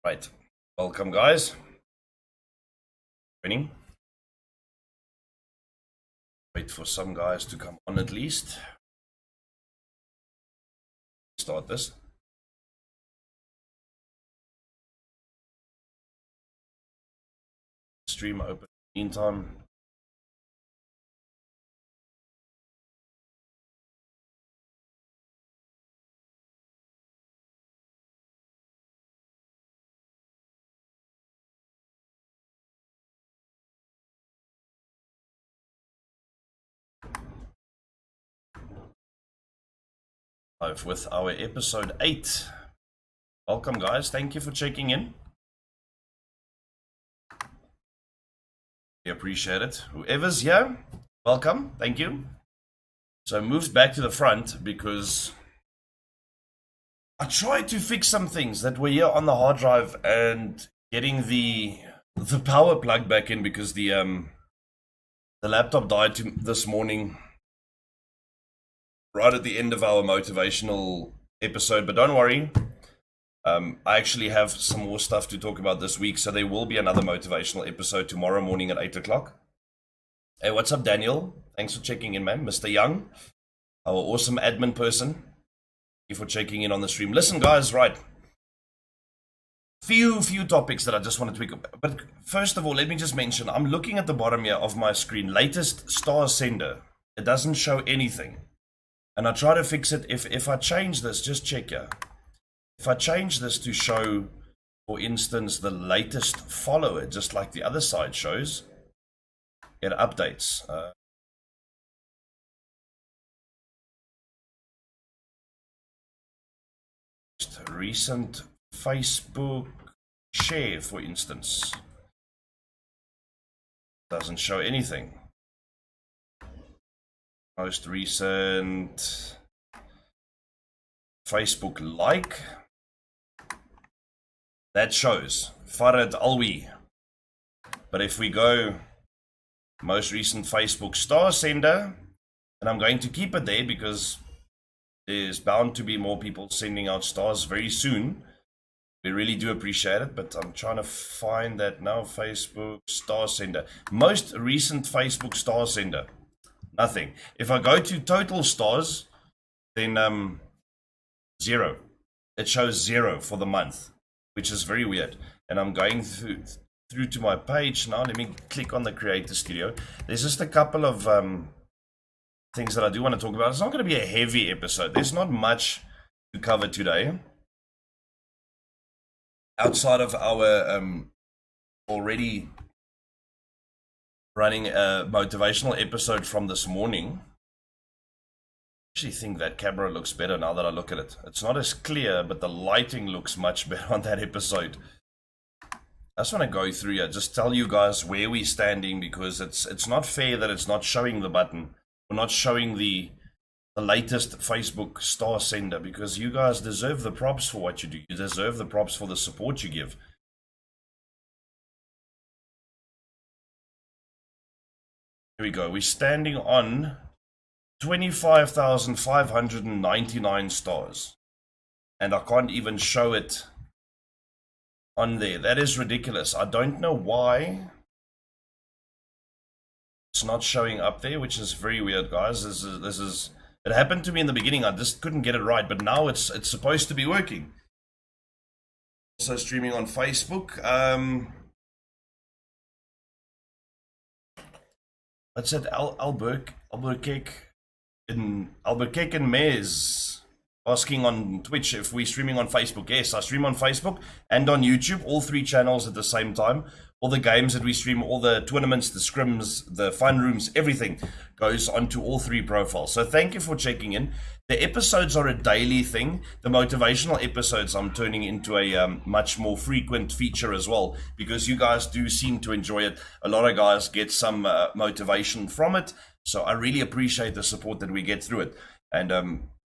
Right. Welcome, guys. Joining. Wait for some guys to come on at least. Start this. Stream open. Meantime. Live with our episode 8. Welcome, guys. Thank you for checking in. We appreciate it. Whoever's here, welcome. Thank you. So I moved back to the front because I tried to fix some things that were here on the hard drive and getting the power plug back in because the laptop died this morning right at the end of our motivational episode. But don't worry, I actually have some more stuff to talk about this week, so there will be another motivational episode tomorrow morning at 8 o'clock. Hey, what's up, Daniel? Thanks for checking in, man. Mr. Young, our awesome admin person, thank you for checking in on the stream. Listen, guys, right, few topics that I just want to tweak. But first of all, let me just mention, I'm looking at the bottom here of my screen, latest star sender. It doesn't show anything, and I try to fix it. If I change this, just check here. If I change this to show, for instance, the latest follower, just like the other side shows, it updates. Recent Facebook share, for instance, doesn't show anything. Most recent Facebook like, that shows Farid Alwi. But if we go most recent Facebook star sender, and I'm going to keep it there because there's bound to be more people sending out stars very soon. We really do appreciate it, but I'm trying to find that now. Facebook star sender, most recent Facebook star sender, nothing. If I go to total stars, then 0. It shows 0 for the month, which is very weird. And I'm going through to my page now. Let me click on the Creator Studio. There's just a couple of things that I do want to talk about. It's not going to be a heavy episode. There's not much to cover today outside of our already running a motivational episode from this morning. I actually think that camera looks better now that I look at it. It's not as clear, but the lighting looks much better on that episode. I just want to go through here, just tell you guys where we're standing, because it's not fair that it's not showing the button. We're not showing the latest Facebook star sender, because you guys deserve the props for what you do. You deserve the props for the support you give. Here we go. We're standing on 25,599 stars. And I can't even show it on there. That is ridiculous. I don't know why it's not showing up there, which is very weird, guys. This is it happened to me in the beginning. I just couldn't get it right, but now it's supposed to be working. Also streaming on Facebook. What's it? Albuquerque and Mez asking on Twitch if we're streaming on Facebook. Yes, I stream on Facebook and on YouTube, all 3 channels at the same time. All the games that we stream, all the tournaments, the scrims, the fun rooms, everything goes onto all 3 profiles. So thank you for checking in. The episodes are a daily thing. The motivational episodes I'm turning into a much more frequent feature as well, because you guys do seem to enjoy it. A lot of guys get some motivation from it. So I really appreciate the support that we get through it. And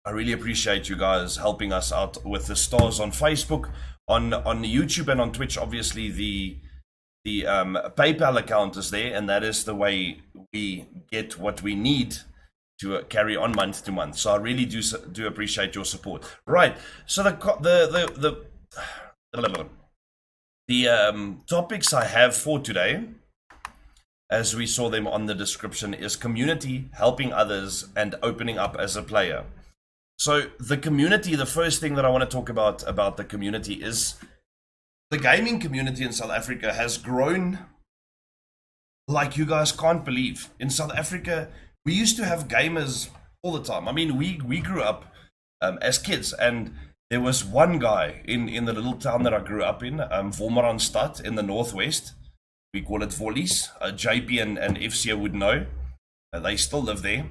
I really appreciate you guys helping us out with the stars on Facebook, on YouTube, and on Twitch. Obviously, the PayPal account is there, and that is the way we get what we need to carry on month to month. So I really do appreciate your support. Right. So The topics I have for today, as we saw them on the description, is community, helping others, and opening up as a player. So the community, the first thing that I want to talk about the community is the gaming community in South Africa has grown like you guys can't believe. In South Africa, we used to have gamers all the time. I mean, we grew up as kids, and there was one guy in the little town that I grew up in, Wolmaranstad in the northwest. We call it Vollies. JP and FCA would know. They still live there.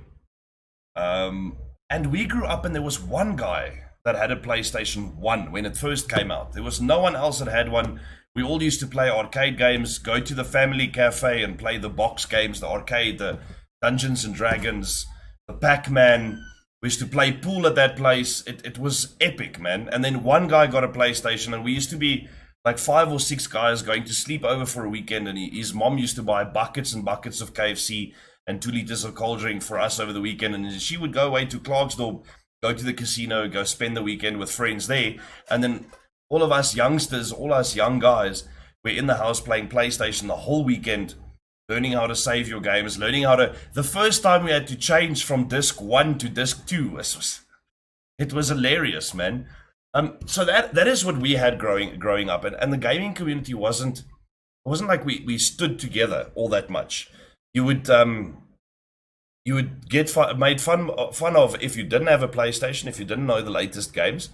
And we grew up, and there was one guy that had a PlayStation 1 when it first came out. There was no one else that had one. We all used to play arcade games, go to the family cafe and play the box games, the arcade, the Dungeons and Dragons, the Pac-Man. We used to play pool at that place. It was epic, man. And then one guy got a PlayStation, and we used to be like 5 or 6 guys going to sleep over for a weekend, and his mom used to buy buckets and buckets of KFC and 2 liters of cold drink for us over the weekend, and she would go away to Klerksdorp, go to the casino, go spend the weekend with friends there, and then all of us youngsters, all us young guys, were in the house playing PlayStation the whole weekend, learning how to save your games, learning how to... The first time we had to change from disc 1 to disc 2, it was hilarious, man. So that is what we had growing up, and the gaming community wasn't like we stood together all that much. You would get made fun of if you didn't have a PlayStation, if you didn't know the latest games,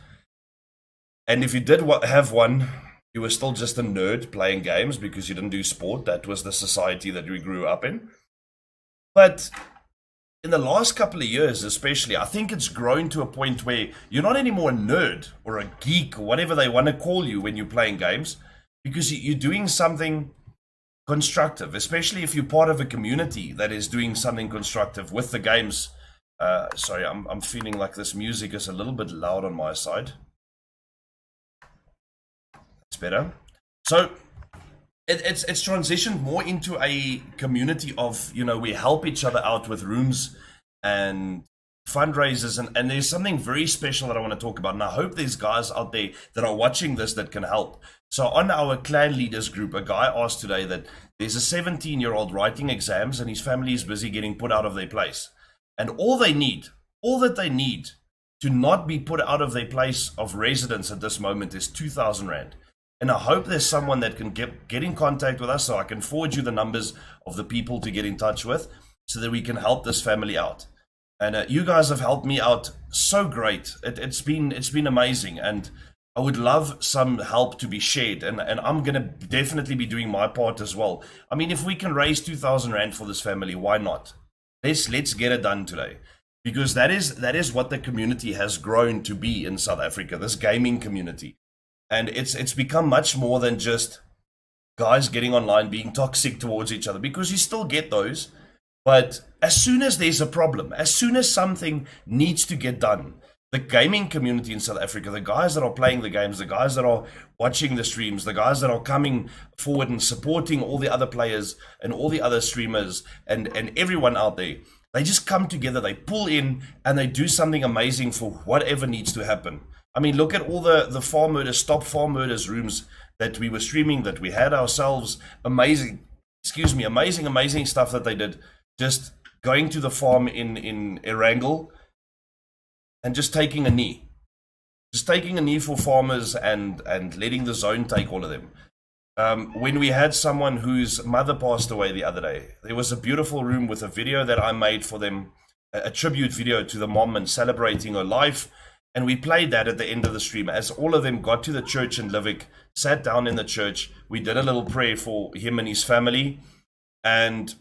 and if you did have one, you were still just a nerd playing games because you didn't do sport. That was the society that we grew up in. But in the last couple of years, especially, I think it's grown to a point where you're not anymore a nerd or a geek or whatever they want to call you when you're playing games, because you're doing something constructive, especially if you're part of a community that is doing something constructive with the games. Sorry, I'm feeling like this music is a little bit loud on my side. It's better. So it's transitioned more into a community of, we help each other out with rooms and fundraisers, and there's something very special that I want to talk about, and I hope there's guys out there that are watching this that can help. So on our clan leaders group, a guy asked today that there's a 17-year-old writing exams, and his family is busy getting put out of their place, and all that they need to not be put out of their place of residence at this moment is 2,000 Rand. And I hope there's someone that can get in contact with us, so I can forward you the numbers of the people to get in touch with, so that we can help this family out. And you guys have helped me out so great. It's been amazing, and I would love some help to be shared, and I'm gonna definitely be doing my part as well. I mean, if we can raise 2,000 Rand for this family, why not? Let's get it done today, because that is what the community has grown to be in South Africa, this gaming community. And it's become much more than just guys getting online being toxic towards each other, because you still get those. But as soon as there's a problem, as soon as something needs to get done, the gaming community in South Africa, the guys that are playing the games, the guys that are watching the streams, the guys that are coming forward and supporting all the other players and all the other streamers and everyone out there, they just come together, they pull in, and they do something amazing for whatever needs to happen. I mean, look at all the farm murders, stop farm murders rooms that we were streaming, that we had ourselves. Amazing stuff that they did. Just going to the farm in Erangel and just taking a knee. Just taking a knee for farmers and letting the zone take all of them. When we had someone whose mother passed away the other day, there was a beautiful room with a video that I made for them, a tribute video to the mom and celebrating her life. And we played that at the end of the stream. As all of them got to the church in Livik, sat down in the church, we did a little prayer for him and his family, and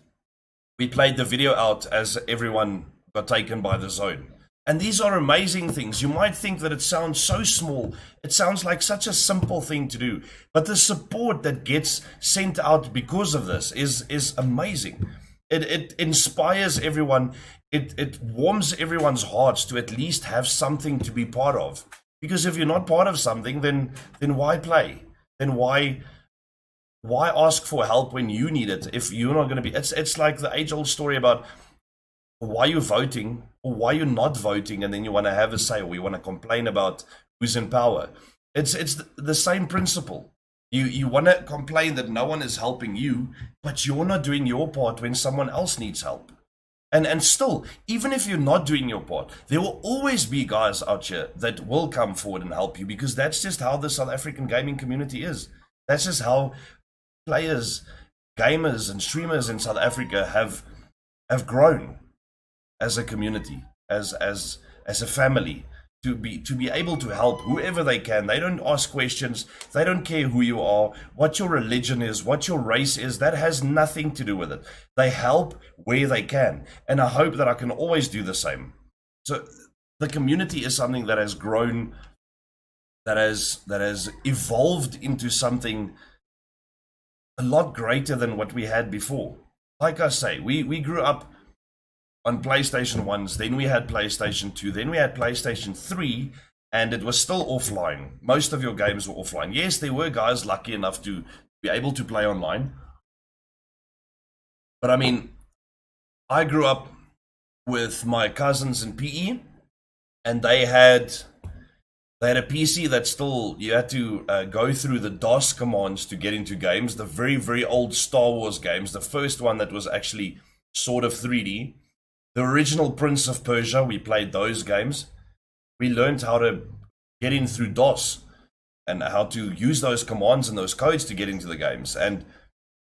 we played the video out as everyone got taken by the zone. And these are amazing things. You might think that it sounds so small. It sounds like such a simple thing to do. But the support that gets sent out because of this is amazing. It inspires everyone. It warms everyone's hearts to at least have something to be part of. Because if you're not part of something, then why play? Then why ask for help when you need it if you're not going to be? It's like the age-old story about why you're voting or why you're not voting, and then you want to have a say, or you want to complain about who's in power. It's the same principle. You want to complain that no one is helping you, but you're not doing your part when someone else needs help. And still, even if you're not doing your part, there will always be guys out here that will come forward and help you, because that's just how the South African gaming community is. That's just how players, gamers, and streamers in South Africa have grown as a community, as a family, to be able to help whoever they can. They don't ask questions. They don't care who you are, what your religion is, what your race is. That has nothing to do with it. They help where they can, and I hope that I can always do the same. So the community is something that has grown, that has evolved into something a lot greater than what we had before. Like I say, we grew up on PlayStation 1s, then we had PlayStation 2, then we had PlayStation 3, and it was still offline. Most of your games were offline. Yes, there were guys lucky enough to be able to play online. But I mean, I grew up with my cousins in PE, and they had a PC that still, you had to go through the DOS commands to get into games, the very, very old Star Wars games, the first one that was actually sort of 3D. The original Prince of Persia, we played those games. We learned how to get in through DOS and how to use those commands and those codes to get into the games. And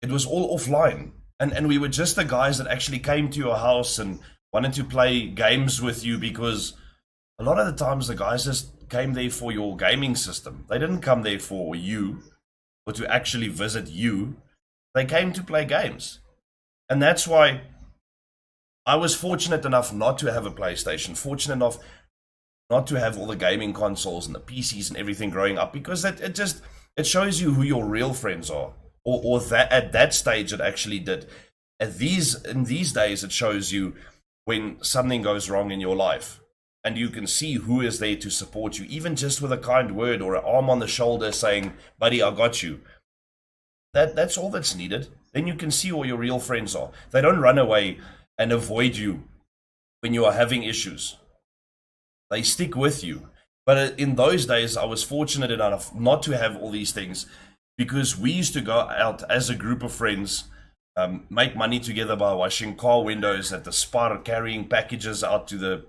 it was all offline. And we were just the guys that actually came to your house and wanted to play games with you, because a lot of the times the guys just came there for your gaming system. They didn't come there for you or to actually visit you. They came to play games. And that's why I was fortunate enough not to have a PlayStation, fortunate enough not to have all the gaming consoles and the PCs and everything growing up, because it shows you who your real friends are, or that at that stage it actually did. In these days, it shows you when something goes wrong in your life, and you can see who is there to support you, even just with a kind word or an arm on the shoulder saying, "Buddy, I got you." That's all that's needed. Then you can see who your real friends are. They don't run away and avoid you when you are having issues. They stick with you. But in those days, I was fortunate enough not to have all these things, because we used to go out as a group of friends, make money together by washing car windows at the Spar, carrying packages out to the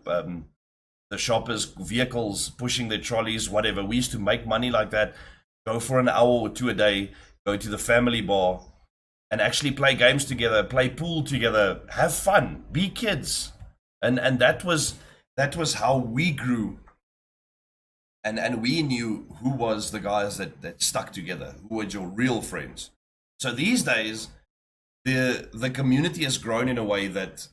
shoppers' vehicles, pushing their trolleys, whatever. We used to make money like that, go for an hour or two a day, go to the family bar, and actually play games together, play pool together, have fun, be kids. And that was how we grew. And we knew who was the guys that stuck together, who were your real friends. So these days, the community has grown in a way that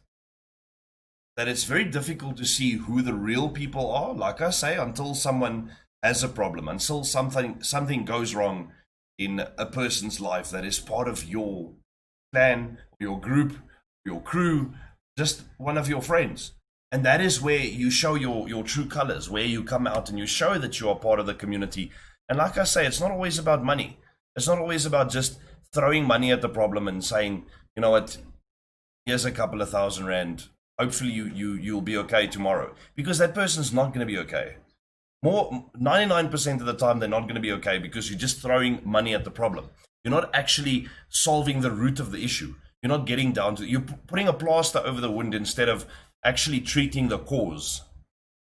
it's very difficult to see who the real people are. Like I say, until someone has a problem, until something goes wrong in a person's life that is part of your clan, your group, your crew, just one of your friends. And that is where you show your true colors, where you come out and you show that you are part of the community. And like I say, it's not always about money. It's not always about just throwing money at the problem and saying, you know what, here's a couple of $1,000. Hopefully you'll be okay tomorrow. Because that person's not going to be okay. 99% of the time, they're not going to be okay, because you're just throwing money at the problem. You're not actually solving the root of the issue. You're not getting down to, you're putting a plaster over the wound instead of actually treating the cause.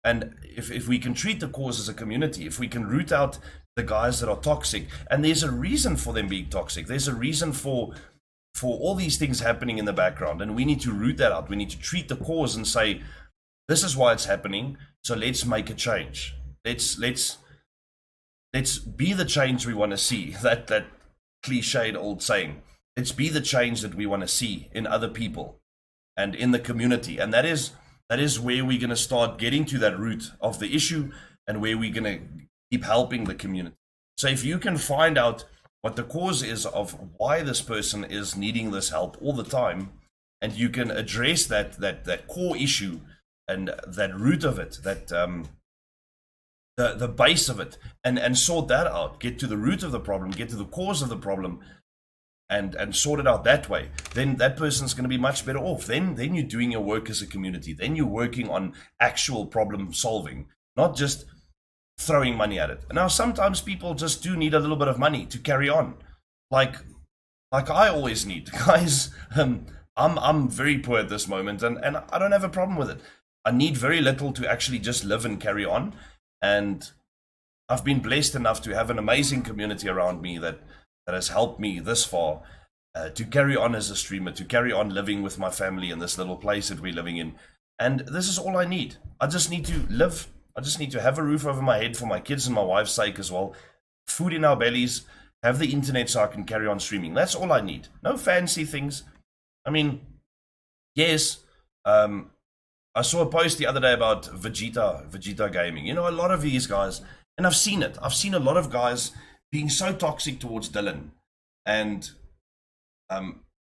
And if we can treat the cause as a community, if we can root out the guys that are toxic, and there's a reason for them being toxic, there's a reason for all these things happening in the background, and we need to root that out. We need to treat the cause and say, this is why it's happening, so let's make a change. Let's be the change we want to see. That cliched old saying. Let's be the change that we want to see in other people and in the community. And that is where we're going to start getting to that root of the issue, and where we're going to keep helping the community. So if you can find out what the cause is of why this person is needing this help all the time, and you can address that core issue and that root of it, that the base of it, and sort that out, get to the root of the problem, get to the cause of the problem, and sort it out that way, then that person's going to be much better off. Then you're doing your work as a community. Then you're working on actual problem solving, not just throwing money at it. Now, sometimes people just do need a little bit of money to carry on, like I always need, guys. I'm very poor at this moment, and I don't have a problem with it. I need very little to actually just live and carry on, and I've been blessed enough to have an amazing community around me that has helped me this far, to carry on as a streamer, to carry on living with my family in this little place that we're living in. And this is all I need. I just need to live. I just need to have a roof over my head for my kids and my wife's sake as well. Food in our bellies, have the internet so I can carry on streaming. That's all I need. No fancy things. I mean, yes, I saw a post the other day about Vegeta Gaming. You know, a lot of these guys, and I've seen it. I've seen a lot of guys being so toxic towards Dylan, and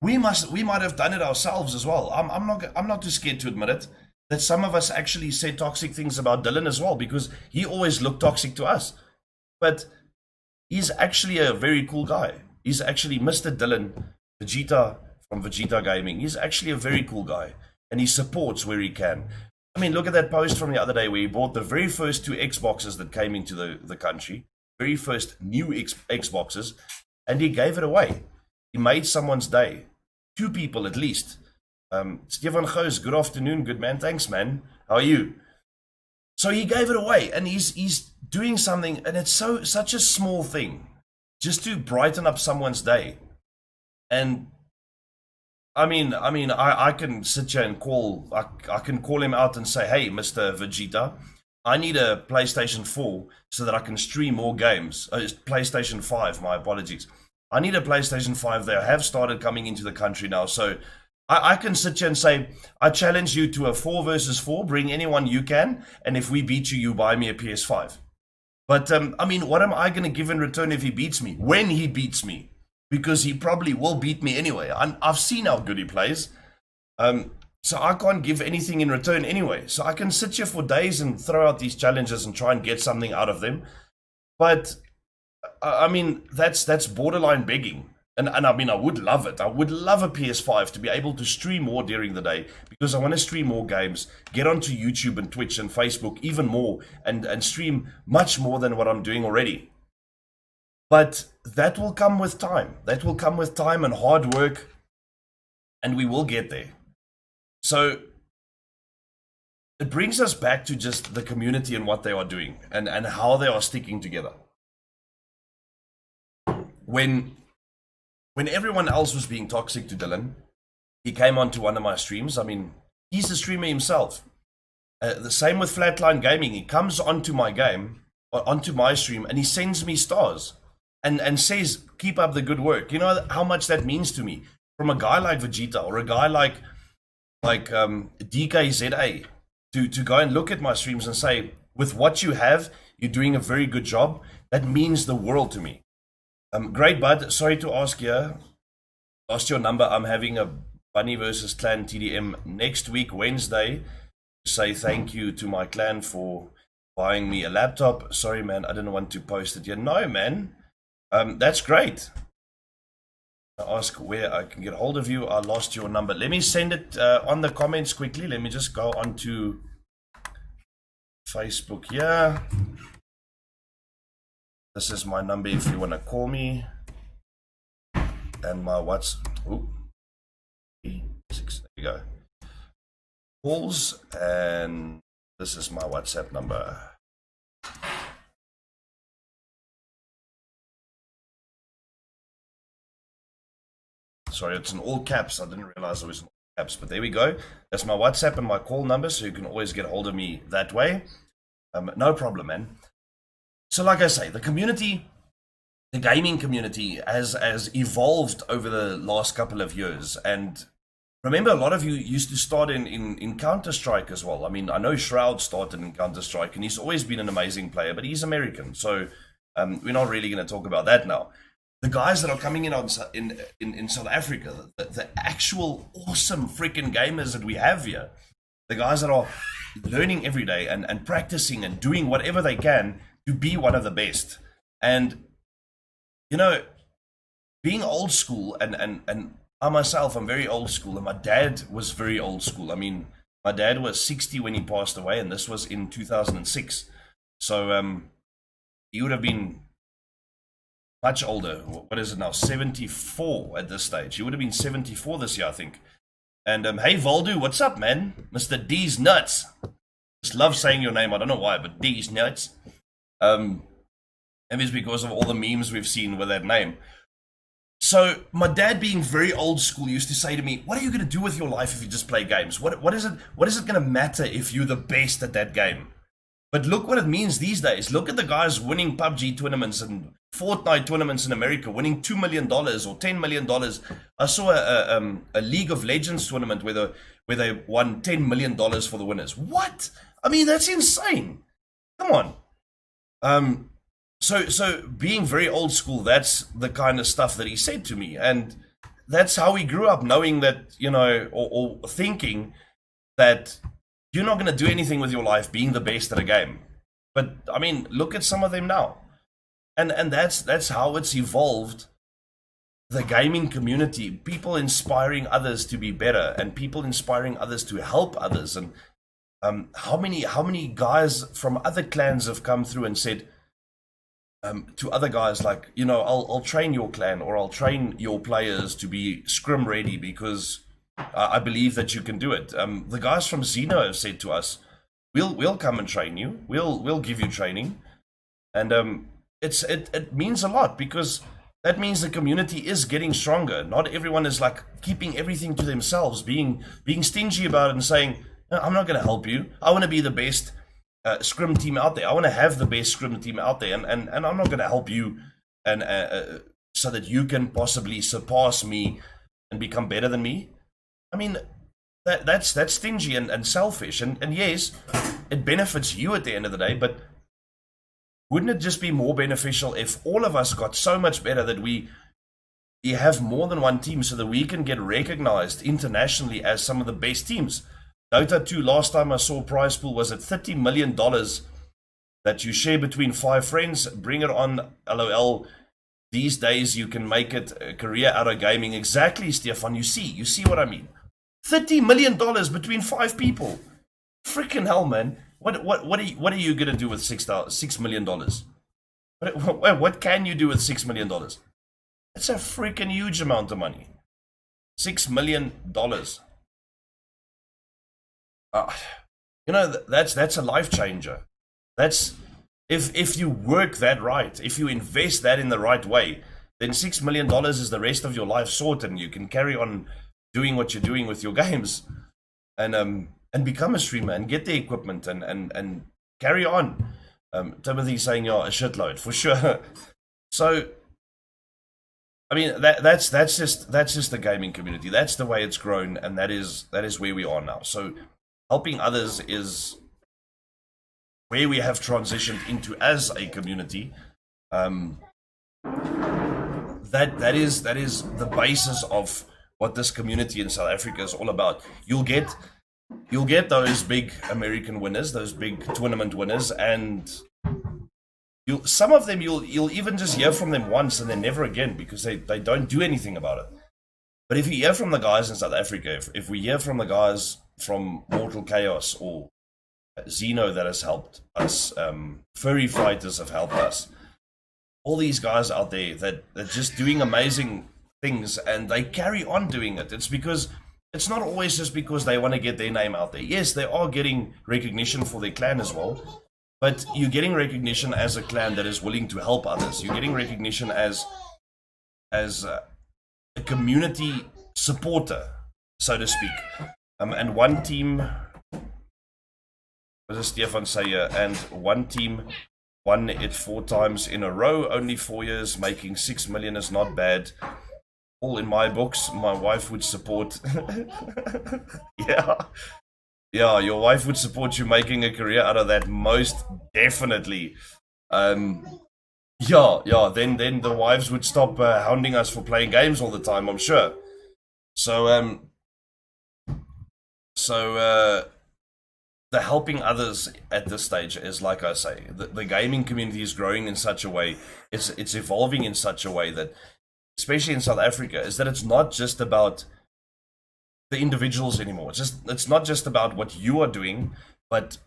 we might have done it ourselves as well. I'm not too scared to admit it, that some of us actually said toxic things about Dylan as well, because he always looked toxic to us. But he's actually a very cool guy. He's actually Mr. Dylan Vegeta from Vegeta Gaming. He's actually a very cool guy, and he supports where he can. I mean, look at that post from the other day where he bought the very first 2 Xboxes that came into the country, very first new Xboxes, and he gave it away. He made someone's day. 2 people at least. Stefan Goos, good afternoon, good man. Thanks, man. How are you? So he gave it away, and he's doing something, and it's such a small thing, just to brighten up someone's day. And I mean, I can sit here and I can call him out and say, hey, Mr. Vegeta, I need a PlayStation 4 so that I can stream more games. PlayStation 5, my apologies. I need a PlayStation 5. They have started coming into the country now, so I can sit here and say, I challenge you to a 4 versus 4, bring anyone you can, and if we beat you, you buy me a PS5. But, I mean, what am I going to give in return if he beats me? When he beats me. Because he probably will beat me anyway. I've seen how good he plays. So I can't give anything in return anyway. So I can sit here for days and throw out these challenges and try and get something out of them. But, I mean, that's borderline begging. And I mean, I would love it. I would love a PS5 to be able to stream more during the day, because I want to stream more games, get onto YouTube and Twitch and Facebook even more, and stream much more than what I'm doing already. But that will come with time. That will come with time and hard work, and we will get there. So it brings us back to just the community and what they are doing, and how they are sticking together. When everyone else was being toxic to Dylan, he came onto one of my streams. I mean, he's a streamer himself. The same with Flatline Gaming. He comes onto my game, or onto my stream, and he sends me stars and says, keep up the good work. You know how much that means to me? From a guy like Vegeta, or a guy like DKZA, to go and look at my streams and say, with what you have, you're doing a very good job. That means the world to me. Great bud, sorry to ask you, lost your number. I'm having a Bunny versus Clan TDM next week, Wednesday. Say thank you to my clan for buying me a laptop. Sorry, man, I didn't want to post it yet. No, man, that's great. I ask where I can get hold of you. I lost your number. Let me send it on the comments quickly. Let me just go onto Facebook here. This is my number if you want to call me. And my WhatsApp. There you go. Calls, and this is my WhatsApp number. Sorry, it's in all caps. I didn't realize it was in all caps, but there we go. That's my WhatsApp and my call number, so you can always get a hold of me that way. No problem, man. So like I say, the community, the gaming community has evolved over the last couple of years. And remember, a lot of you used to start in Counter-Strike as well. I mean, I know Shroud started in Counter-Strike, and he's always been an amazing player, but he's American. So we're not really going to talk about that now. The guys that are coming in South Africa, the actual awesome freaking gamers that we have here, the guys that are learning every day and practicing and doing whatever they can to be one of the best. And, you know, being old school, and I myself, I'm very old school, and my dad was very old school. I mean, my dad was 60 when he passed away, and this was in 2006. So he would have been much older. What is it now? 74 at this stage. He would have been 74 this year, I think. And hey, Voldu, what's up, man? Mr. D's Nuts. Just love saying your name. I don't know why, but D's Nuts. And it's because of all the memes we've seen with that name. So my dad, being very old school, used to say to me, "What are you going to do with your life if you just play games? What is it going to matter if you're the best at that game?" But look what it means these days. Look at the guys winning PUBG tournaments and Fortnite tournaments in America, winning $2 million or $10 million. I saw a League of Legends tournament where they won $10 million for the winners. What? I mean, that's insane. Come on. So being very old school, that's the kind of stuff that he said to me. And that's how he grew up, knowing that, or thinking that you're not going to do anything with your life being the best at a game. But I mean, look at some of them now. And that's how it's evolved. The gaming community, people inspiring others to be better, and people inspiring others to help others. And how many guys from other clans have come through and said to other guys, like, I'll train your clan, or I'll train your players to be scrim ready because I believe that you can do it. The guys from Xeno have said to us, "We'll come and train you. We'll give you training," and it means a lot, because that means the community is getting stronger. Not everyone is like keeping everything to themselves, being stingy about it and saying, "No, I'm not going to help you. I want to be the best scrim team out there. I want to have the best scrim team out there, and I'm not going to help you and so that you can possibly surpass me and become better than me." I mean, that's stingy and selfish. And yes, it benefits you at the end of the day, but wouldn't it just be more beneficial if all of us got so much better that we have more than one team, so that we can get recognized internationally as some of the best teams? Dota 2, last time I saw prize pool was at $30 million that you share between 5 friends. Bring it on, LOL. These days you can make it a career out of gaming. Exactly, Stefan. You see what I mean? $30 million between 5 people. Freaking hell, man. What are you gonna do with $6 million? What can you do with $6 million? It's a freaking huge amount of money. $6 million. That's a life changer. That's if you work that right, if you invest that in the right way, then $6 million is the rest of your life sorted, and you can carry on doing what you're doing with your games, and become a streamer and get the equipment and carry on. Timothy's saying, "Yeah, a shitload for sure." So, I mean, that's just the gaming community. That's the way it's grown, and that is where we are now. So, helping others is where we have transitioned into as a community. That is the basis of what this community in South Africa is all about. You'll get those big American winners, those big tournament winners, and some of them you'll even just hear from them once and then never again, because they don't do anything about it. But if you hear from the guys in South Africa, if we hear from the guys from Mortal Chaos or Xeno that has helped us, Furry Fighters have helped us, all these guys out there that are just doing amazing things, and they carry on doing it. It's because it's not always just because they want to get their name out there. Yes, they are getting recognition for their clan as well, but you're getting recognition as a clan that is willing to help others. You're getting recognition as a community supporter, so to speak. And one team, what does Stefan say here? And one team won it 4 times in a row, only 4 years, making $6 million is not bad. All in my books. My wife would support. Yeah, your wife would support you making a career out of that, most definitely. Then the wives would stop hounding us for playing games all the time, I'm sure. So the helping others at this stage is, like I say, the gaming community is growing in such a way, it's evolving in such a way that, especially in South Africa, is that it's not just about the individuals anymore. It's not just about what you are doing, but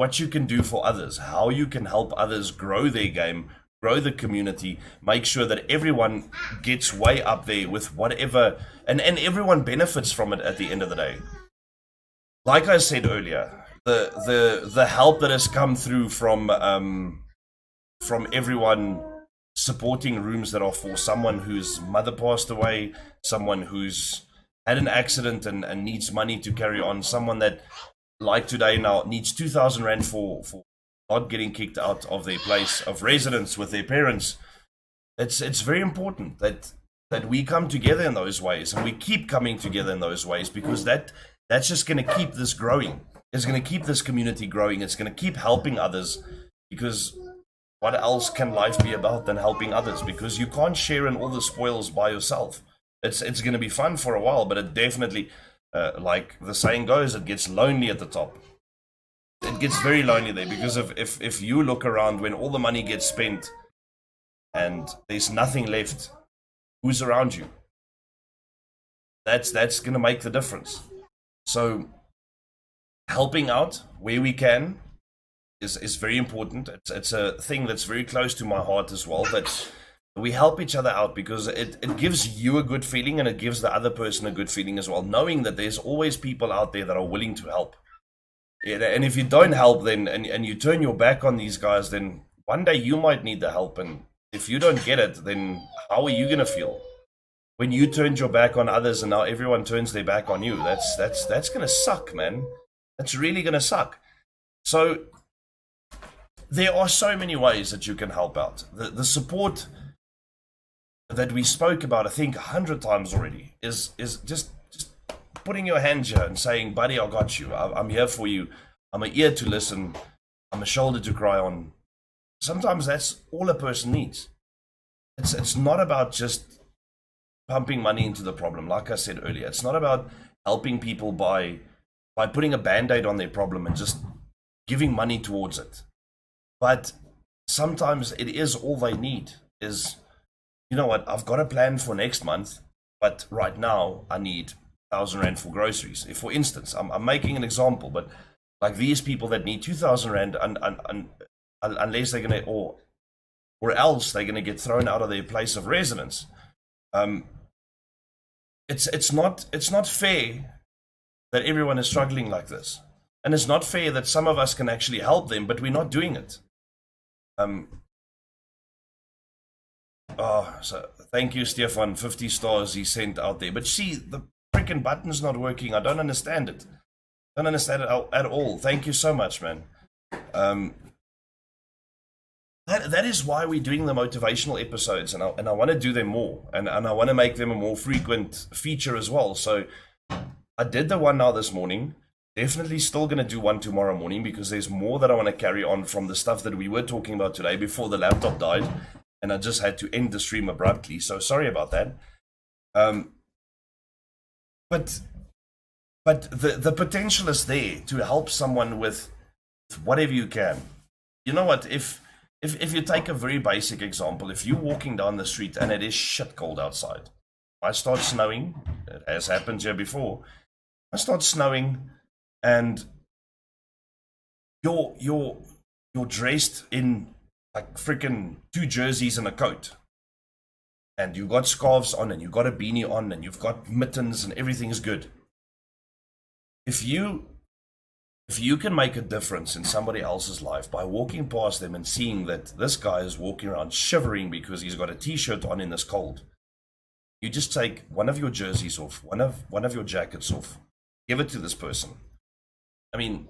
what you can do for others, how you can help others grow their game, grow the community, make sure that everyone gets way up there with whatever, and everyone benefits from it at the end of the day. Like I said earlier, the help that has come through from everyone supporting rooms that are for someone whose mother passed away, someone who's had an accident and needs money to carry on, someone that, like today now, needs 2,000 Rand for not getting kicked out of their place of residence with their parents. It's very important that we come together in those ways, and we keep coming together in those ways, because that's just going to keep this growing. It's going to keep this community growing. It's going to keep helping others, because what else can life be about than helping others? Because you can't share in all the spoils by yourself. It's going to be fun for a while, but it definitely, like the saying goes, it gets lonely at the top. It gets very lonely there, because if you look around when all the money gets spent and there's nothing left, who's around you? That's going to make the difference. So helping out where we can is very important. It's a thing that's very close to my heart as well, that we help each other out, because it gives you a good feeling, and it gives the other person a good feeling as well, knowing that there's always people out there that are willing to help. And if you don't help, then and you turn your back on these guys, then one day you might need the help, and if you don't get it, then how are you going to feel when you turned your back on others and now everyone turns their back on you? That's going to suck, man. That's really going to suck. So there are so many ways that you can help out. The support that we spoke about, I think 100 times already, is just putting your hand here and saying, buddy, I got you. I'm here for you. I'm an ear to listen. I'm a shoulder to cry on. Sometimes that's all a person needs. It's not about just pumping money into the problem. Like I said earlier, it's not about helping people by putting a band-aid on their problem and just giving money towards it. But sometimes it is all they need is, you know what, I've got a plan for next month, but right now I need 1,000 Rand for groceries. If, for instance, I'm making an example, but like these people that need 2,000 Rand, unless they're going to, or else they're going to get thrown out of their place of residence. It's not fair that everyone is struggling like this. And it's not fair that some of us can actually help them, but we're not doing it. So thank you, Stefan. 50 stars he sent out there. But see, the freaking button's not working. I don't understand it. Don't understand it at all. Thank you so much, man. That is why we're doing the motivational episodes, and I want to do them more, and I want to make them a more frequent feature as well. So I did the one now this morning. Definitely still going to do one tomorrow morning, because there's more that I want to carry on from the stuff that we were talking about today before the laptop died, and I just had to end the stream abruptly. So sorry about that. But the potential is there to help someone with whatever you can. You know what? If you take a very basic example, if you're walking down the street and it is shit cold outside, I start snowing. It has happened here before. I start snowing, and you're dressed in like freaking 2 jerseys and a coat, and you've got scarves on, and you've got a beanie on, and you've got mittens, and everything's good. If you can make a difference in somebody else's life by walking past them and seeing that this guy is walking around shivering because he's got a t-shirt on in this cold, you just take one of your jerseys off, one of your jackets off, give it to this person. I mean,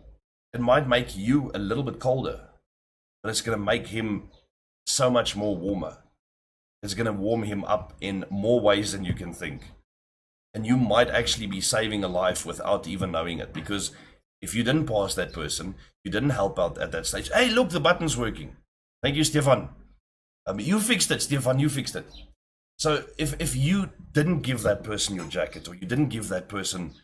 it might make you a little bit colder, but it's going to make him so much more warmer. It's going to warm him up in more ways than you can think. And you might actually be saving a life without even knowing it, because if you didn't pass that person, you didn't help out at that stage. Hey, look, the button's working. Thank you, Stefan. You fixed it, Stefan, you fixed it. So if you didn't give that person your jacket, or you didn't give that person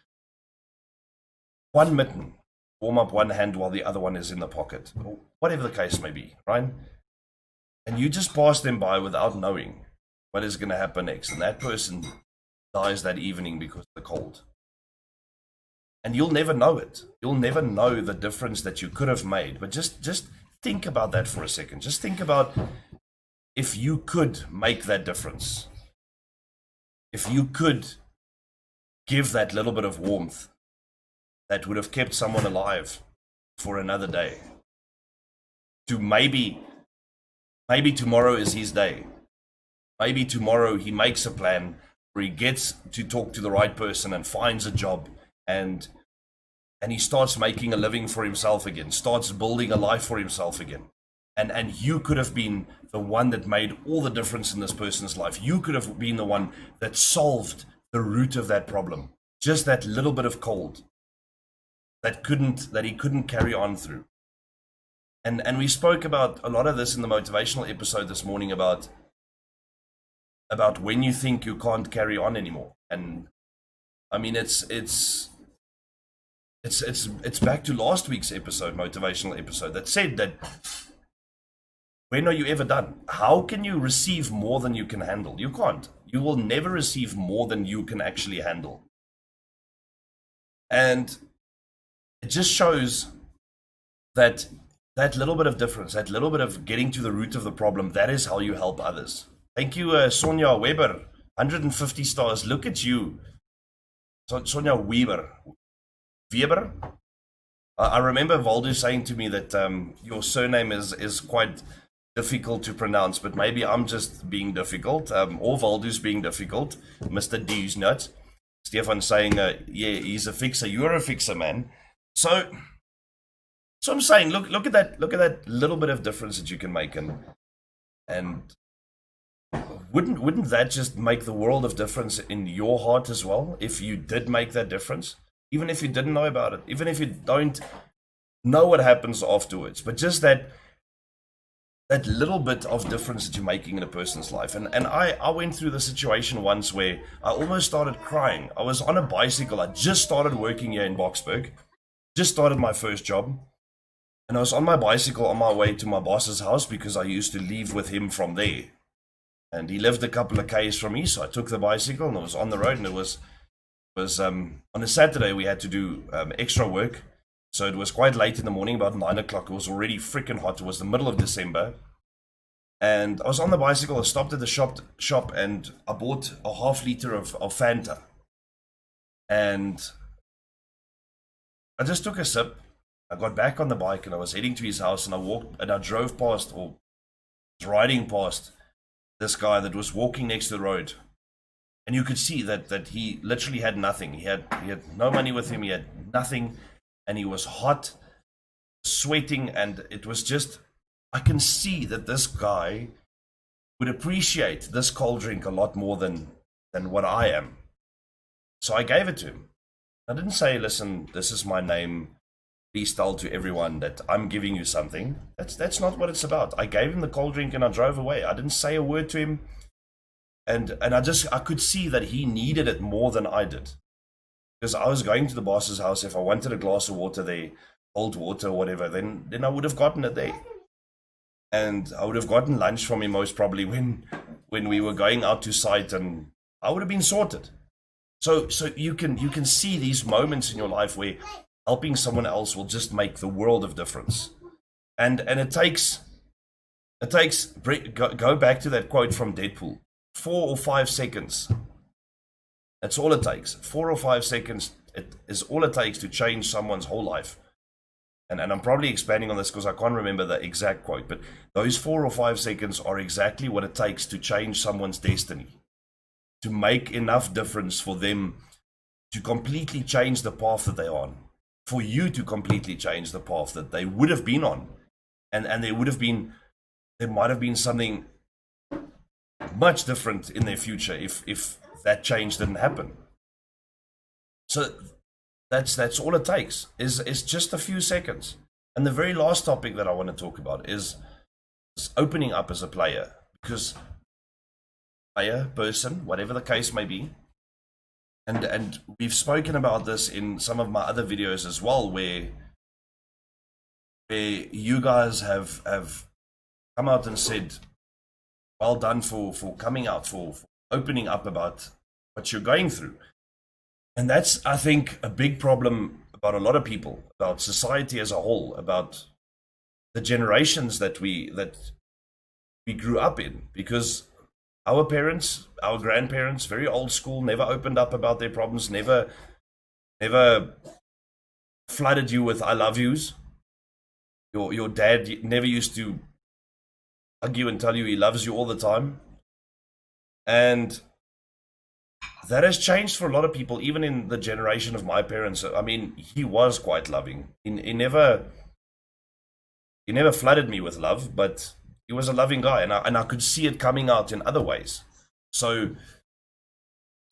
one mitten, warm up one hand while the other one is in the pocket, or whatever the case may be, right? And you just pass them by without knowing what is going to happen next, and that person dies that evening because of the cold. And you'll never know it. You'll never know the difference that you could have made. But just think about that for a second. Just think about if you could make that difference. If you could give that little bit of warmth that would have kept someone alive for another day. To maybe tomorrow is his day. Maybe tomorrow he makes a plan where he gets to talk to the right person and finds a job, and he starts making a living for himself again, starts building a life for himself again. And you could have been the one that made all the difference in this person's life. You could have been the one that solved the root of that problem. Just that little bit of cold that he couldn't carry on through. And we spoke about a lot of this in the motivational episode this morning about when you think you can't carry on anymore. And I mean, it's back to last week's episode, motivational episode, that said that when are you ever done? How can you receive more than you can handle? You can't. You will never receive more than you can actually handle. And it just shows that little bit of difference, that little bit of getting to the root of the problem, that is how you help others. Thank you, Sonia Weber, 150 stars. Look at you. Sonia Weber. I remember Valdu saying to me that your surname is quite difficult to pronounce, but maybe I'm just being difficult, or Valdu's being difficult. Mr. D's nuts. Stefan saying, yeah, he's a fixer. You're a fixer, man. So I'm saying, look at that little bit of difference that you can make, and wouldn't that just make the world of difference in your heart as well, if you did make that difference? Even if you didn't know about it, even if you don't know what happens afterwards, but just that little bit of difference that you're making in a person's life. And I went through the situation once where I almost started crying. I was on a bicycle. I just started working here in Boksburg, just started my first job. And I was on my bicycle on my way to my boss's house because I used to leave with him from there. And he lived a couple of k's from me, so I took the bicycle and I was on the road. And it was on a Saturday we had to do extra work. So it was quite late in the morning, about 9 o'clock. It was already freaking hot. It was the middle of December. And I was on the bicycle. I stopped at the shop and I bought a half liter of Fanta. And I just took a sip. I got back on the bike and I was heading to his house, and I drove past, or was riding past, this guy that was walking next to the road. And you could see that he literally had nothing. He had no money with him. He had nothing. And he was hot, sweating, and it was just, I can see that this guy would appreciate this cold drink a lot more than what I am. So I gave it to him. I didn't say, listen, this is my name. Please tell to everyone that I'm giving you something. That's not what it's about. I gave him the cold drink and I drove away. I didn't say a word to him. And I could see that he needed it more than I did. Because I was going to the boss's house. If I wanted a glass of water there, cold water or whatever, then I would have gotten it there. And I would have gotten lunch from him most probably when we were going out to site, and I would have been sorted. So you can see these moments in your life where helping someone else will just make the world of difference. And it takes go back to that quote from Deadpool. 4 or 5 seconds. That's all it takes. 4 or 5 seconds is all it takes to change someone's whole life. And I'm probably expanding on this because I can't remember the exact quote, but those 4 or 5 seconds are exactly what it takes to change someone's destiny. To make enough difference for them to completely change the path that they're on. For you to completely change the path that they would have been on. And there might have been something much different in their future if that change didn't happen. So that's all it takes is just a few seconds. And the very last topic that I want to talk about is opening up as a player, because player, person, whatever the case may be, and we've spoken about this in some of my other videos as well, where you guys have come out and said, well done for coming out, for opening up about what you're going through. And that's, I think, a big problem about a lot of people, about society as a whole, about the generations that we grew up in, because our parents, our grandparents, very old school, never opened up about their problems, never flooded you with I love yous. Your dad never used to hug you and tell you he loves you all the time. And that has changed for a lot of people, even in the generation of my parents. I mean, he was quite loving. He never flooded me with love, but he was a loving guy, and I could see it coming out in other ways. So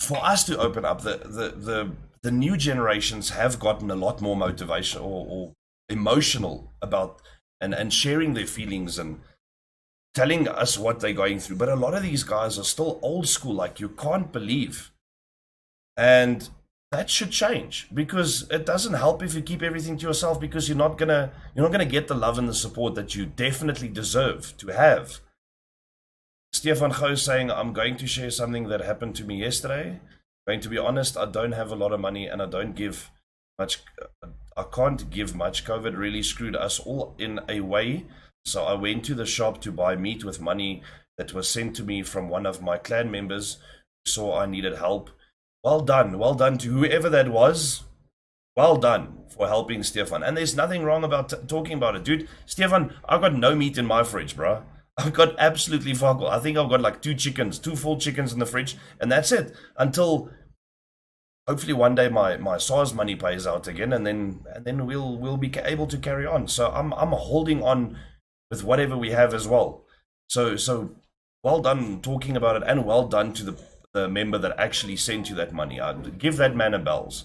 for us to open up, the new generations have gotten a lot more motivation or emotional about and sharing their feelings and telling us what they're going through. But a lot of these guys are still old school, like you can't believe. And that should change, because it doesn't help if you keep everything to yourself, because you're not gonna get the love and the support that you definitely deserve to have. Stefan Gou saying, I'm going to share something that happened to me yesterday. Going to be honest, I don't have a lot of money and I don't give much. I can't give much. COVID really screwed us all in a way. So I went to the shop to buy meat with money that was sent to me from one of my clan members who saw I needed help. Well done to whoever that was. Well done for helping Stefan. And there's nothing wrong about talking about it, dude. Stefan, I've got no meat in my fridge, bro. I've got absolutely fuck all. I think I've got like two full chickens in the fridge, and that's it. Until hopefully one day my SARS money pays out again, and then we'll be able to carry on. So I'm holding on with whatever we have as well. So well done talking about it, and well done to the member that actually sent you that money. I'd give that man a bells.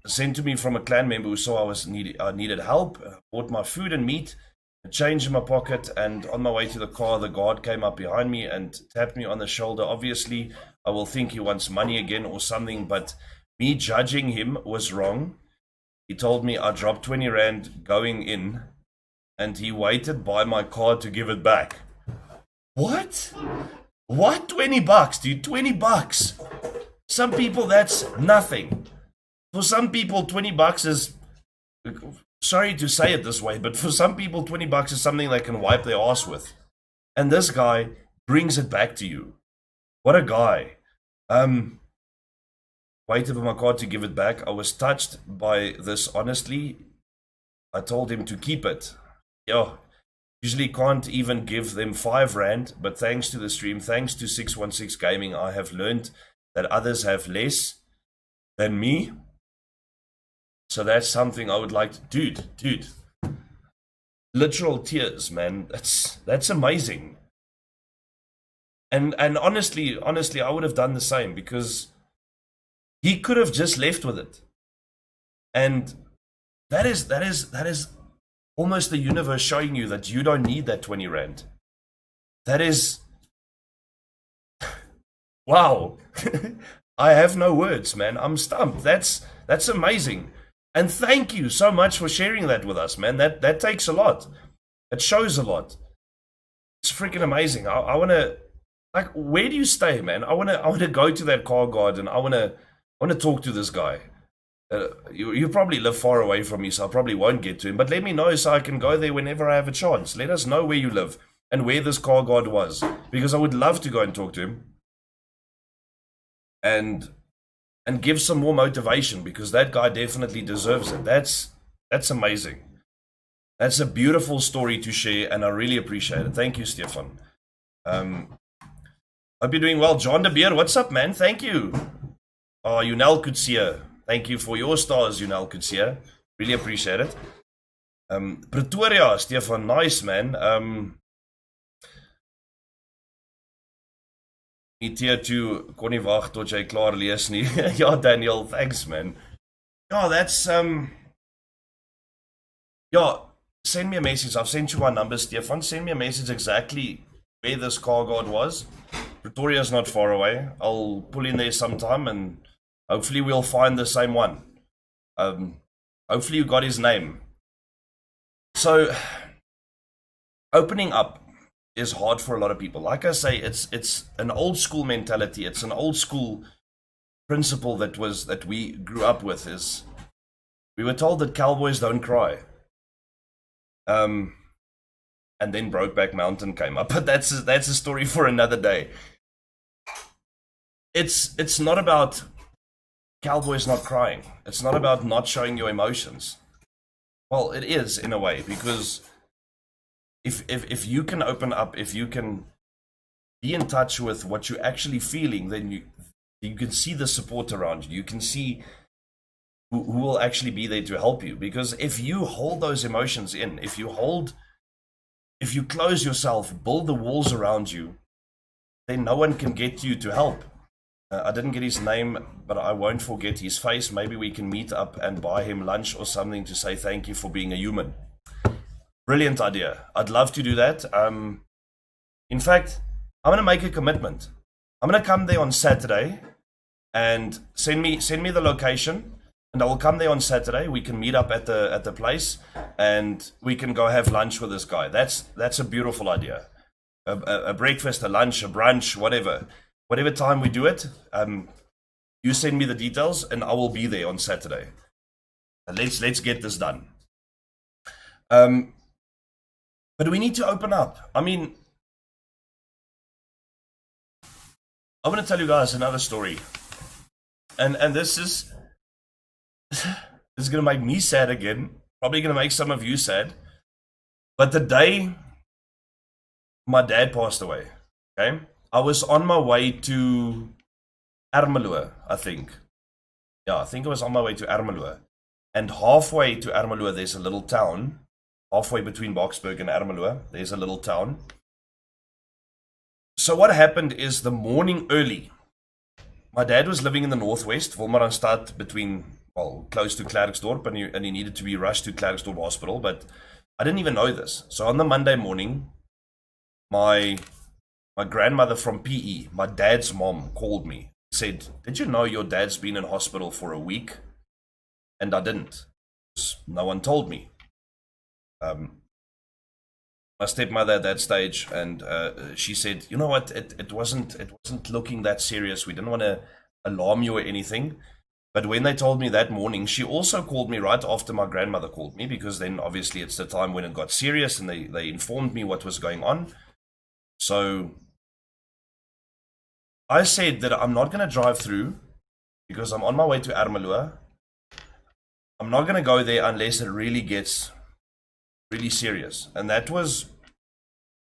Sent to me from a clan member who saw I needed help. Bought my food and meat, a change in my pocket, and on my way to the car, the guard came up behind me and tapped me on the shoulder. Obviously, I will think he wants money again or something, but me judging him was wrong. He told me I dropped 20 Rand going in, and he waited by my car to give it back. What? What? $20, dude? $20. Some people, that's nothing. For some people, $20 is, sorry to say it this way, but for some people, $20 is something they can wipe their ass with. And this guy brings it back to you. What a guy. Waited for my car to give it back. I was touched by this, honestly. I told him to keep it. Yo, usually can't even give them 5 Rand, but thanks to the stream, thanks to 616 Gaming, I have learned that others have less than me. So that's something I would like to, dude, literal tears, man. That's amazing. And honestly, I would have done the same, because he could have just left with it. And that is almost the universe showing you that you don't need that 20 Rand. That is, wow. I have no words, man. I'm stumped. That's amazing. And thank you so much for sharing that with us, man. That takes a lot. It shows a lot. It's freaking amazing. I want to, like, where do you stay, man? I want to go to that car guard, and I want to talk to this guy. You probably live far away from me, so I probably won't get to him. But let me know so I can go there whenever I have a chance. Let us know where you live and where this car guard was, because I would love to go and talk to him and give some more motivation, because that guy definitely deserves it. That's amazing. That's a beautiful story to share, and I really appreciate it. Thank you, Stefan. Hope you're doing well. John de Beer, what's up, man? Thank you. Oh, Yunel Kutsia. Thank you for your stars, Yunel Kutsia. Really appreciate it. Pretoria, Stefan, nice, man. Tier 2, kon nie wag tot jy klaar lees nie. Ja, Daniel, thanks, man. Ja, that's, yeah, send me a message. I've sent you my number, Stefan. Send me a message exactly where this car guard was. Pretoria's not far away. I'll pull in there sometime, and hopefully we'll find the same one. Hopefully you got his name. So, opening up is hard for a lot of people. Like I say, it's an old school mentality. It's an old school principle that we grew up with is we were told that cowboys don't cry. And then Brokeback Mountain came up, but that's a story for another day. It's not about cowboys not crying. It's not about not showing your emotions. Well, it is in a way, because if you can open up, if you can be in touch with what you're actually feeling, then you can see the support around you. You can see who will actually be there to help you. Because if you hold those emotions in, if you close yourself, build the walls around you, then no one can get you to help. I didn't get his name, but I won't forget his face. Maybe we can meet up and buy him lunch or something to say thank you for being a human. Brilliant idea. I'd love to do that. In fact, I'm going to make a commitment. I'm going to come there on Saturday and send me the location, and I will come there on Saturday. We can meet up at the place and we can go have lunch with this guy. That's a beautiful idea. A breakfast, a lunch, a brunch, whatever time we do it. You send me the details and I will be there on Saturday. Let's get this done. But we need to open up. I mean, I'm going to tell you guys another story. And this is going to make me sad again. Probably going to make some of you sad. But the day my dad passed away, okay, I was on my way to Ermelo, I think. Yeah, I think I was on my way to Ermelo. And halfway to Ermelo, there's a little town. Halfway between Boksburg and Ermelo, there's a little town. So what happened is the morning early, my dad was living in the northwest, Wolmaranstad, close to Klerksdorp, and he needed to be rushed to Klerksdorp Hospital, but I didn't even know this. So on the Monday morning, my grandmother from PE, my dad's mom, called me, said, "Did you know your dad's been in hospital for a week?" And I didn't. No one told me. My stepmother at that stage, and she said, "You know what? It wasn't looking that serious. We didn't want to alarm you or anything." But when they told me that morning, she also called me right after my grandmother called me, because then obviously it's the time when it got serious, and they informed me what was going on. So I said that I'm not going to drive through because I'm on my way to Ermelo. I'm not going to go there unless it really gets really serious. And that was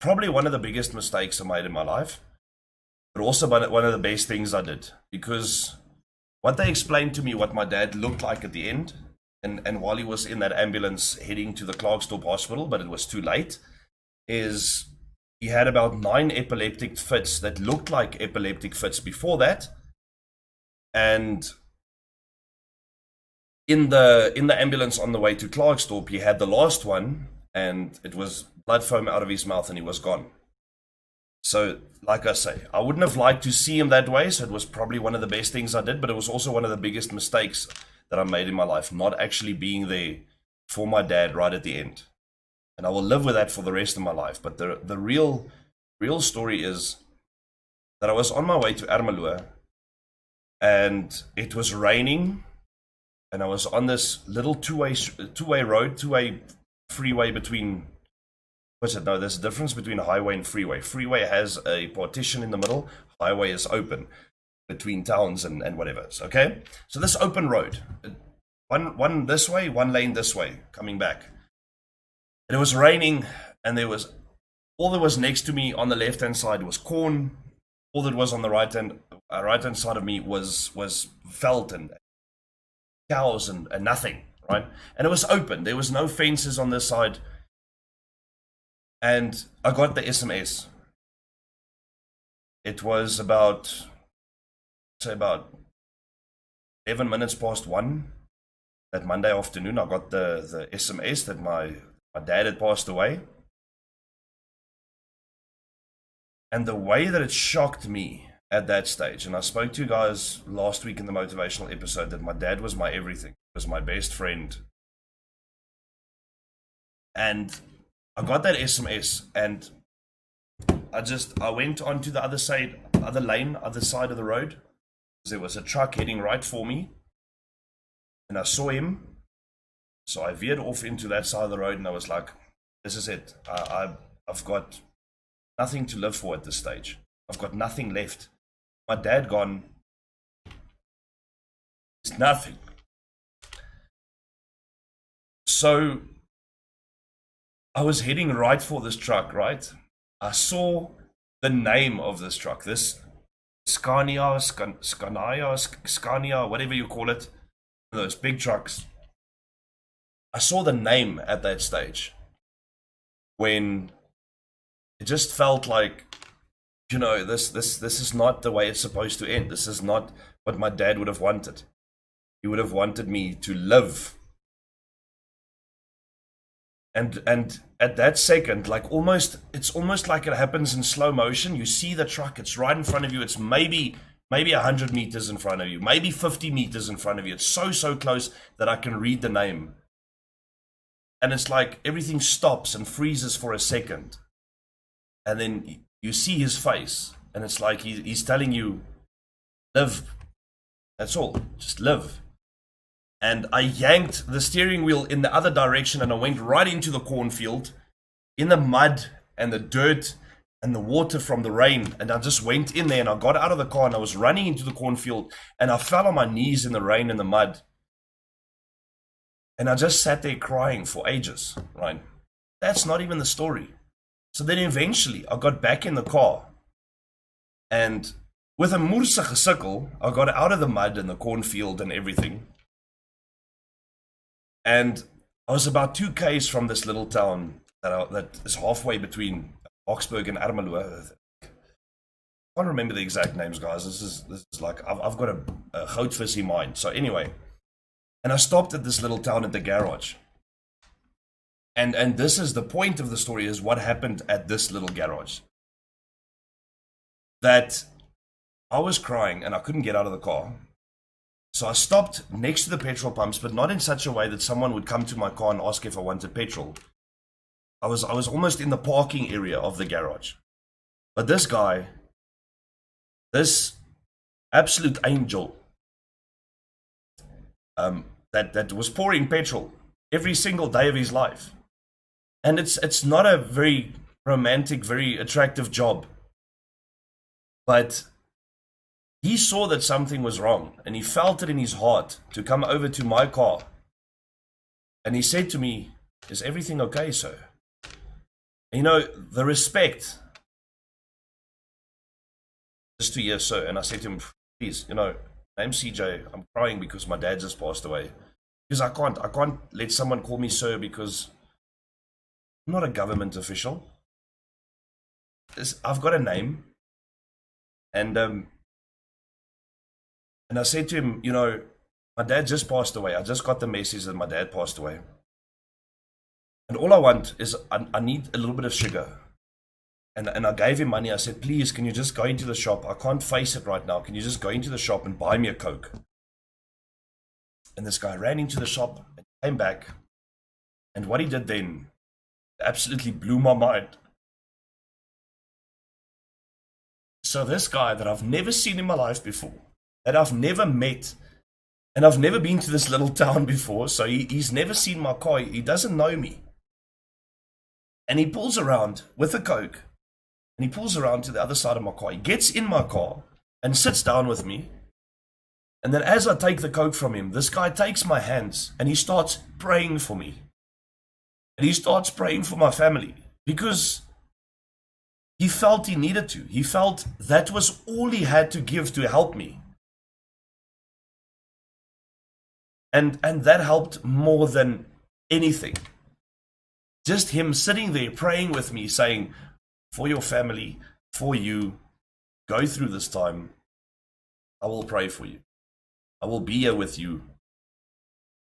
probably one of the biggest mistakes I made in my life, but also one of the best things I did, because what they explained to me, what my dad looked like at the end, and while he was in that ambulance heading to the Klerksdorp Hospital, but it was too late, is he had about 9 epileptic fits that looked like epileptic fits before that. And in the ambulance on the way to Klerksdorp, he had the last one, and it was blood foam out of his mouth, and he was gone. So, like I say, I wouldn't have liked to see him that way, so it was probably one of the best things I did, but it was also one of the biggest mistakes that I made in my life, not actually being there for my dad right at the end. And I will live with that for the rest of my life. But the real story is that I was on my way to Ermelo, and it was raining, and I was on this little two-way freeway between, there's a difference between a highway and freeway. Freeway has a partition in the middle, highway is open between towns and whatever. Okay? So this open road, one this way, one lane this way, coming back. And it was raining, and all that was next to me on the left-hand side was corn. All that was on the right-hand side of me was veld and cows and nothing, right? And it was open. There was no fences on this side. And I got the SMS. It was about 11 minutes past 1 that Monday afternoon. I got the SMS that my dad had passed away. And the way that it shocked me at that stage, and I spoke to you guys last week in the motivational episode, that my dad was my everything, was my best friend. And I got that SMS, and I went onto the other side of the road. there was a truck heading right for me, and I saw him. So I veered off into that side of the road, and I was like, this is it. I've got nothing to live for at this stage. I've got nothing left. My dad gone. It's nothing. So I was heading right for this truck, right? I saw the name of this truck, this Scania, whatever you call it, those big trucks. I saw the name at that stage when it just felt like, you know, this is not the way it's supposed to end. This is not what my dad would have wanted. He would have wanted me to live. And at that second, like it's almost like it happens in slow motion. You see the truck, it's right in front of you. It's maybe 100 meters in front of you, maybe 50 meters in front of you. It's so close that I can read the name. And it's like everything stops and freezes for a second. And then you see his face, and it's like he's telling you, live. That's all. Just live. And I yanked the steering wheel in the other direction, and I went right into the cornfield, in the mud and the dirt and the water from the rain. And I just went in there, and I got out of the car, and I was running into the cornfield, and I fell on my knees in the rain and the mud. And I just sat there crying for ages, right? That's not even the story. So then eventually I got back in the car, and with a moerse gesukkel, I got out of the mud and the cornfield and everything. And I was about 2 k's from this little town that is halfway between Boksburg and Ermelo. I can't remember the exact names, guys. This is like, I've got a goudvis in mind. So anyway, and I stopped at this little town at the garage. And this is the point of the story, is what happened at this little garage. That I was crying and I couldn't get out of the car. So I stopped next to the petrol pumps, but not in such a way that someone would come to my car and ask if I wanted petrol. I was almost in the parking area of the garage. But this guy, this absolute angel, that was pouring petrol every single day of his life. And it's not a very romantic, very attractive job. But he saw that something was wrong, and he felt it in his heart to come over to my car. And he said to me, "Is everything okay, sir?" And, you know, the respect. Just to yes, sir. And I said to him, "Please, you know, name's CJ. I'm crying because my dad just passed away. Because I can't let someone call me sir, because I'm not a government official. I've got a name." And I said to him, "You know, my dad just passed away. I just got the message that my dad passed away. And all I want is, I need a little bit of sugar." And I gave him money. I said, "Please, can you just go into the shop? I can't face it right now. Can you just go into the shop and buy me a Coke?" And this guy ran into the shop and came back. And what he did then absolutely blew my mind. So this guy that I've never seen in my life before, that I've never met, and I've never been to this little town before, so he's never seen my car, he doesn't know me. And he pulls around with a Coke, and he pulls around to the other side of my car. He gets in my car and sits down with me. And then as I take the Coke from him, this guy takes my hands and he starts praying for me. And he starts praying for my family, because he felt he needed to. He felt that was all he had to give to help me. And that helped more than anything. Just him sitting there praying with me, saying, "For your family, for you, go through this time. I will pray for you. I will be here with you."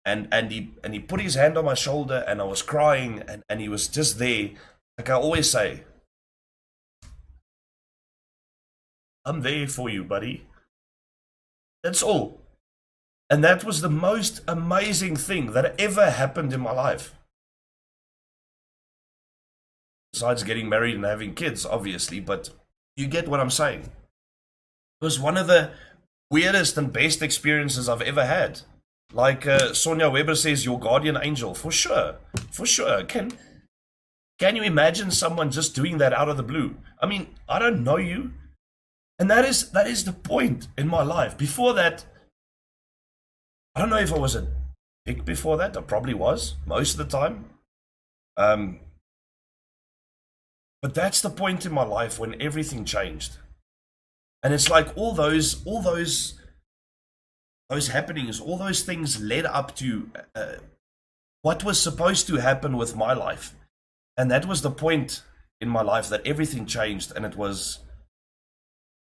And he put his hand on my shoulder, and I was crying, and he was just there. Like I always say, "I'm there for you, buddy." That's all. And that was the most amazing thing that ever happened in my life. Besides getting married and having kids, obviously, but you get what I'm saying. It was one of the weirdest and best experiences I've ever had. Like Sonia Weber says, your guardian angel, for sure, for sure. Can you imagine someone just doing that out of the blue? I mean, I don't know you, and that is the point in my life. Before that, I don't know if I was a dick before that. I probably was most of the time. But that's the point in my life when everything changed. And it's like all those happenings, all those things led up to what was supposed to happen with my life. And that was the point in my life that everything changed, and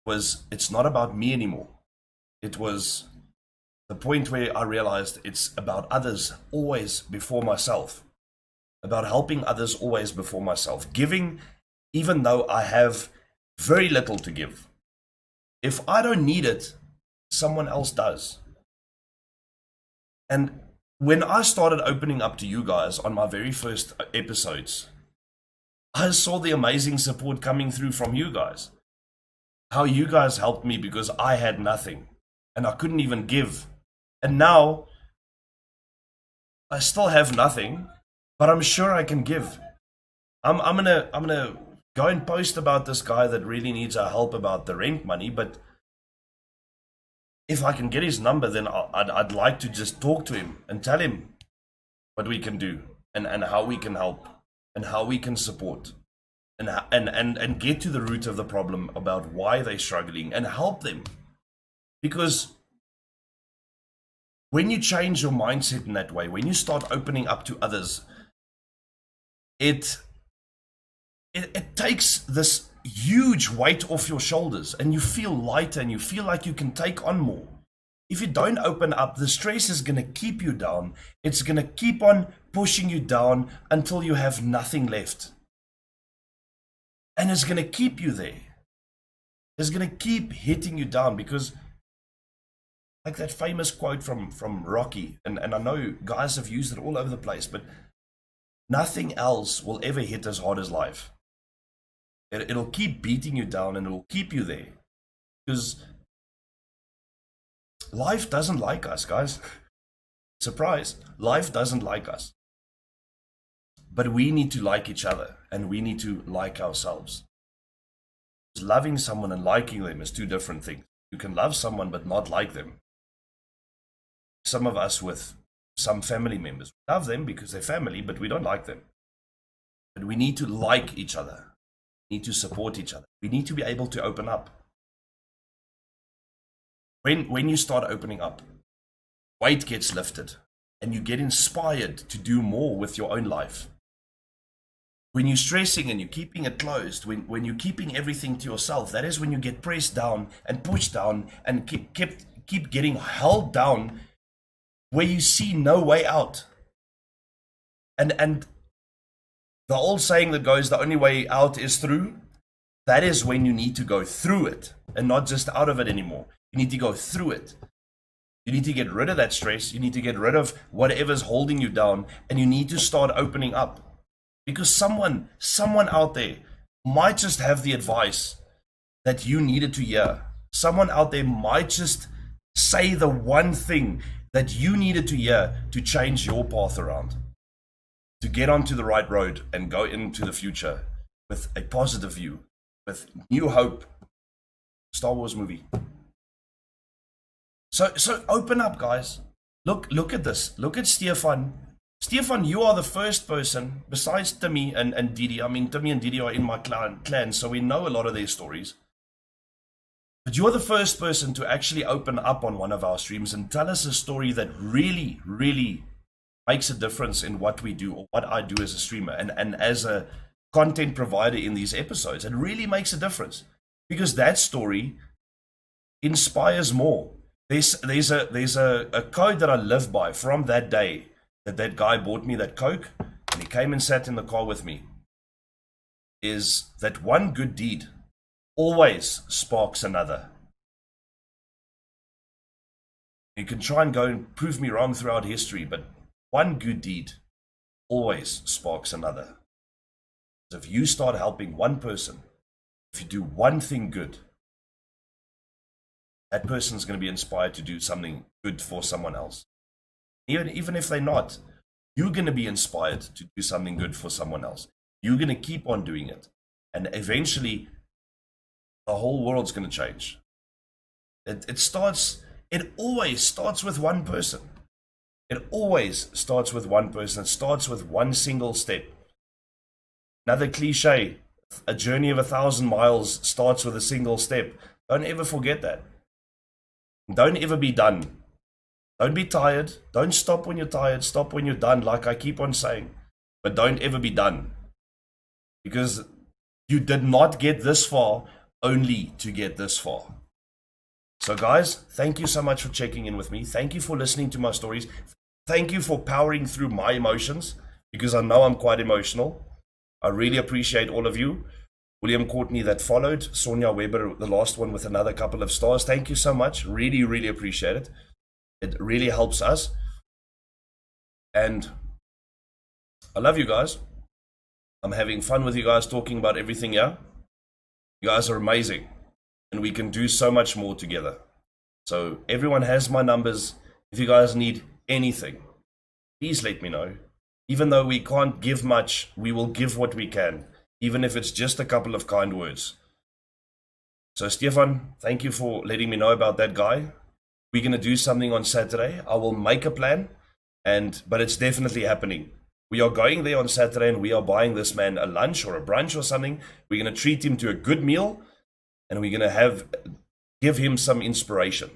it's not about me anymore. It was the point where I realized it's about others always before myself, about helping others always before myself, giving even though I have very little to give. If I don't need it, someone else does. And when I started opening up to you guys on my very first episodes, I saw the amazing support coming through from you guys. How you guys helped me because I had nothing and I couldn't even give. And now I still have nothing, but I'm sure I can give. I'm gonna go and post about this guy that really needs our help about the rent money, but if I can get his number, then I'd like to just talk to him and tell him what we can do and how we can help and how we can support and get to the root of the problem about why they're struggling and help them. Because when you change your mindset in that way, when you start opening up to others, it takes this huge weight off your shoulders and you feel lighter and you feel like you can take on more. If you don't open up, the stress is going to keep you down. It's going to keep on pushing you down until you have nothing left. And it's going to keep you there. It's going to keep hitting you down because, like that famous quote from Rocky, and I know guys have used it all over the place, but nothing else will ever hit as hard as life. It'll keep beating you down and it'll keep you there. Because life doesn't like us, guys. Surprise, life doesn't like us. But we need to like each other and we need to like ourselves. Loving someone and liking them is two different things. You can love someone but not like them. Some of us with some family members, we love them because they're family, but we don't like them. But we need to like each other. We need to support each other. We need to be able to open up. When you start opening up, weight gets lifted and you get inspired to do more with your own life. When you're stressing and you're keeping it closed, when you're keeping everything to yourself, that is when you get pressed down and pushed down and keep getting held down where you see no way out. And the old saying that goes, the only way out is through, that is when you need to go through it and not just out of it anymore. You need to go through it. You need to get rid of that stress. You need to get rid of whatever's holding you down, and you need to start opening up. Because someone out there might just have the advice that you needed to hear. Someone out there might just say the one thing that you needed to hear to change your path around, to get onto the right road and go into the future with a positive view, with new hope. Star Wars movie. So open up, guys. Look at this. Look at Stefan. Stefan, you are the first person, besides Timmy and Didi. I mean, Timmy and Didi are in my clan, so we know a lot of their stories. But you're the first person to actually open up on one of our streams and tell us a story that really, really makes a difference in what we do or what I do as a streamer and as a content provider in these episodes. It really makes a difference because that story inspires more. There's a code that I live by from that day that guy bought me that Coke and he came and sat in the car with me, is that one good deed always sparks another. You can try and go and prove me wrong throughout history, but one good deed always sparks another. So if you start helping one person, if you do one thing good, that person's going to be inspired to do something good for someone else. Even if they're not, you're going to be inspired to do something good for someone else. You're going to keep on doing it. And eventually, the whole world's going to change. It always starts with one person. It always starts with one person. It starts with one single step. Another cliche, a journey of 1,000 miles starts with a single step. Don't ever forget that. Don't ever be done. Don't be tired. Don't stop when you're tired. Stop when you're done, like I keep on saying. But don't ever be done. Because you did not get this far only to get this far. So guys, thank you so much for checking in with me. Thank you for listening to my stories. Thank you for powering through my emotions, because I know I'm quite emotional. I really appreciate all of you. William Courtney that followed, Sonia Weber, the last one with another couple of stars. Thank you so much. Really, really appreciate it. It really helps us. And I love you guys. I'm having fun with you guys talking about everything here. You guys are amazing. And we can do so much more together. So everyone has my numbers. If you guys need anything, please let me know. Even though we can't give much, we will give what we can, even if it's just a couple of kind words. So Stefan, thank you for letting me know about that guy. We're going to do something on Saturday. I will make a plan, but it's definitely happening. We are going there on Saturday and we are buying this man a lunch or a brunch or something. We're going to treat him to a good meal and we're going to give him some inspiration.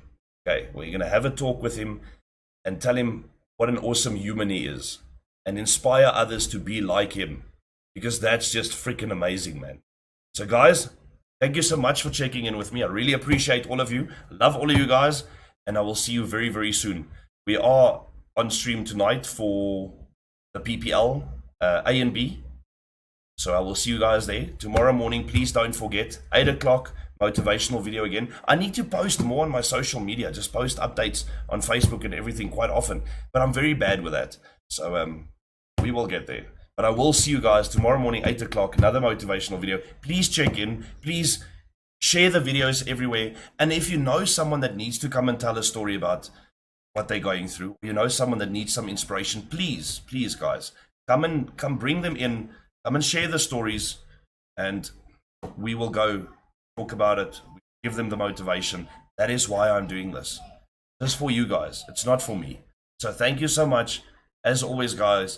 Okay, we're going to have a talk with him and tell him what an awesome human he is and inspire others to be like him, because that's just freaking amazing, man. So guys, thank you so much for checking in with me. I really appreciate all of you. Love all of you guys, and I will see you very, very soon. We are on stream tonight for the PPL A and B. So I will see you guys there. Tomorrow morning, please don't forget, 8 o'clock, motivational video again. I need to post more on my social media, just post updates on Facebook and everything quite often, but I'm very bad with that. So we will get there. But I will see you guys tomorrow morning, 8 o'clock, another motivational video. Please check in. Please share the videos everywhere. And if you know someone that needs to come and tell a story about what they're going through, you know someone that needs some inspiration, please guys, come bring them in, come and share the stories, and we will go talk about it, give them the motivation. That is why I'm doing this. This is for you guys. It's not for me. So thank you so much. As always, guys,